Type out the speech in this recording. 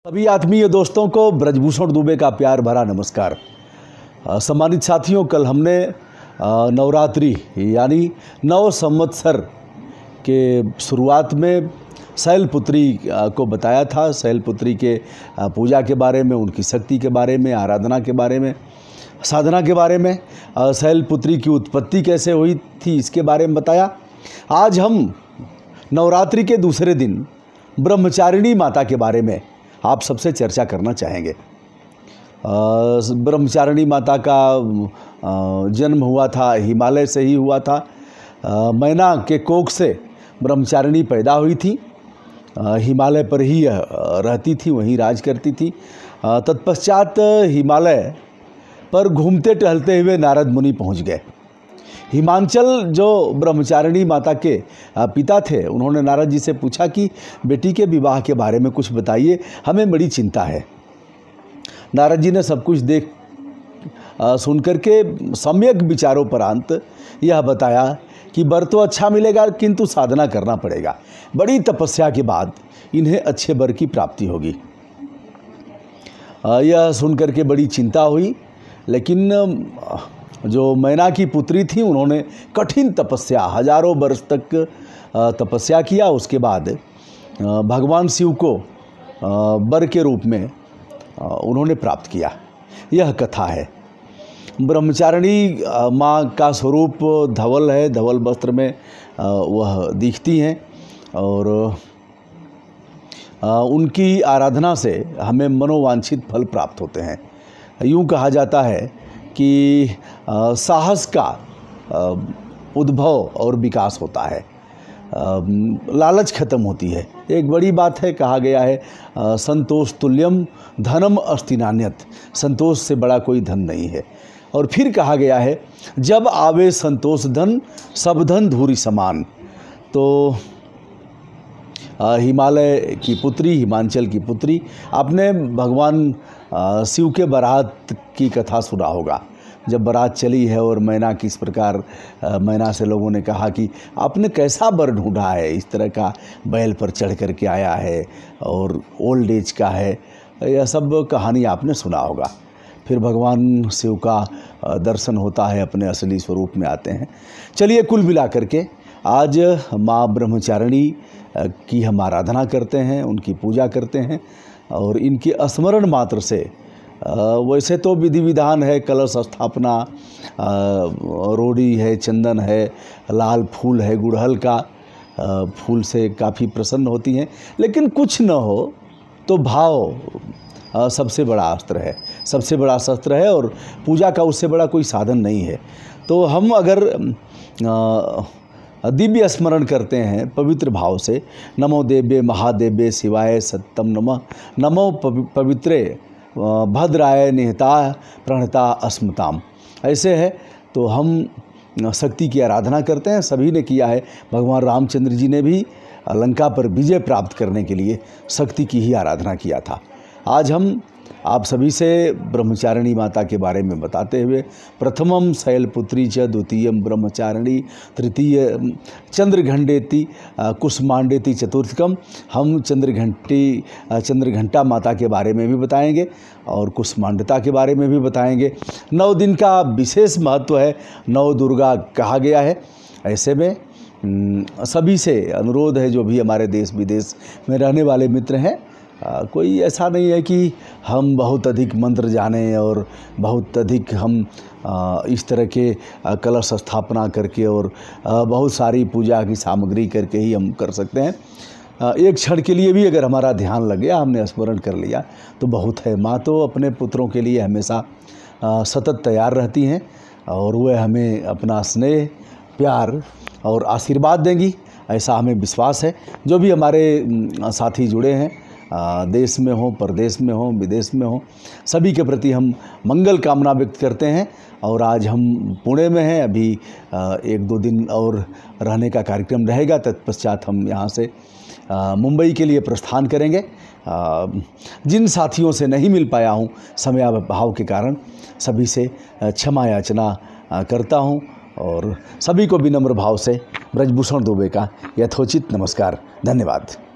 सभी आत्मीय दोस्तों को ब्रजभूषण दुबे का प्यार भरा नमस्कार। सम्मानित साथियों, कल हमने नवरात्रि यानी नव संवत्सर के शुरुआत में शैलपुत्री को बताया था। शैलपुत्री के पूजा के बारे में, उनकी शक्ति के बारे में, आराधना के बारे में, साधना के बारे में, शैलपुत्री की उत्पत्ति कैसे हुई थी इसके बारे में बताया। आज हम नवरात्रि के दूसरे दिन ब्रह्मचारिणी माता के बारे में आप सबसे चर्चा करना चाहेंगे। ब्रह्मचारिणी माता का जन्म हुआ था, हिमालय से ही हुआ था। मैना के कोख से ब्रह्मचारिणी पैदा हुई थी। हिमालय पर ही रहती थी, वहीं राज करती थी। तत्पश्चात हिमालय पर घूमते टहलते हुए नारद मुनि पहुंच गए। हिमांचल जो ब्रह्मचारिणी माता के पिता थे, उन्होंने नारद जी से पूछा कि बेटी के विवाह के बारे में कुछ बताइए, हमें बड़ी चिंता है। नारद जी ने सब कुछ सुन करके सम्यक विचारोपरांत यह बताया कि वर तो अच्छा मिलेगा किंतु साधना करना पड़ेगा। बड़ी तपस्या के बाद इन्हें अच्छे वर की प्राप्ति होगी। यह सुन करके बड़ी चिंता हुई, लेकिन जो मैना की पुत्री थी उन्होंने कठिन तपस्या, हजारों वर्ष तक तपस्या किया। उसके बाद भगवान शिव को वर के रूप में उन्होंने प्राप्त किया। यह कथा है। ब्रह्मचारिणी माँ का स्वरूप धवल है, धवल वस्त्र में वह दिखती हैं और उनकी आराधना से हमें मनोवांछित फल प्राप्त होते हैं। यूँ कहा जाता है कि साहस का उद्भव और विकास होता है, लालच खत्म होती है। एक बड़ी बात है, कहा गया है संतोष तुल्यम धनम अस्ति नान्यत्, संतोष से बड़ा कोई धन नहीं है। और फिर कहा गया है जब आवे संतोष धन सब धन धूरी समान। तो हिमालय की पुत्री, हिमांचल की पुत्री, आपने भगवान शिव के बारात की कथा सुना होगा। जब बारात चली है और मैना किस प्रकार, मैना से लोगों ने कहा कि आपने कैसा वर ढूंढा है, इस तरह का बैल पर चढ़ कर के आया है और ओल्ड एज का है, यह सब कहानी आपने सुना होगा। फिर भगवान शिव का दर्शन होता है, अपने असली स्वरूप में आते हैं। चलिए, कुल मिला करके आज माँ ब्रह्मचारिणी की हम आराधना करते हैं, उनकी पूजा करते हैं और इनके स्मरण मात्र से, वैसे तो विधि विधान है, कलश स्थापना, रोड़ी है, चंदन है, लाल फूल है, गुड़हल का फूल से काफ़ी प्रसन्न होती हैं, लेकिन कुछ न हो तो भाव सबसे बड़ा अस्त्र है, सबसे बड़ा शस्त्र है और पूजा का उससे बड़ा कोई साधन नहीं है। तो हम अगर दिव्य स्मरण करते हैं पवित्र भाव से, नमो देव्ये महादेव्ये शिवाय सत्यम नमः, नमो पवित्रे भद्राय निहता प्रणता अस्मताम, ऐसे है तो हम शक्ति की आराधना करते हैं। सभी ने किया है। भगवान रामचंद्र जी ने भी लंका पर विजय प्राप्त करने के लिए शक्ति की ही आराधना किया था। आज हम आप सभी से ब्रह्मचारिणी माता के बारे में बताते हुए, प्रथमम शैलपुत्री च, द्वितीयम ब्रह्मचारिणी, तृतीय चंद्रघंटेति कुसुमांडेति, चतुर्थकम हम चंद्रघंटा माता के बारे में भी बताएंगे और कुसुमांडता के बारे में भी बताएंगे। 9 दिन का विशेष महत्व है, 9 दुर्गा कहा गया है। ऐसे में सभी से अनुरोध है, जो भी हमारे देश विदेश में रहने वाले मित्र हैं, कोई ऐसा नहीं है कि हम बहुत अधिक मंत्र जानें और बहुत अधिक हम इस तरह के कलश स्थापना करके और बहुत सारी पूजा की सामग्री करके ही हम कर सकते हैं। एक क्षण के लिए भी अगर हमारा ध्यान लग गया, हमने स्मरण कर लिया तो बहुत है। माँ तो अपने पुत्रों के लिए हमेशा सतत तैयार रहती हैं और वह हमें अपना स्नेह, प्यार और आशीर्वाद देंगी, ऐसा हमें विश्वास है। जो भी हमारे साथी जुड़े हैं, देश में हो, परदेश में हो, विदेश में हो, सभी के प्रति हम मंगल कामना व्यक्त करते हैं। और आज हम पुणे में हैं, अभी 1-2 दिन और रहने का कार्यक्रम रहेगा। तत्पश्चात हम यहाँ से मुंबई के लिए प्रस्थान करेंगे। जिन साथियों से नहीं मिल पाया हूँ समयाभाव के कारण, सभी से क्षमा याचना करता हूँ और सभी को विनम्र भाव से ब्रजभूषण दुबे का यथोचित नमस्कार। धन्यवाद।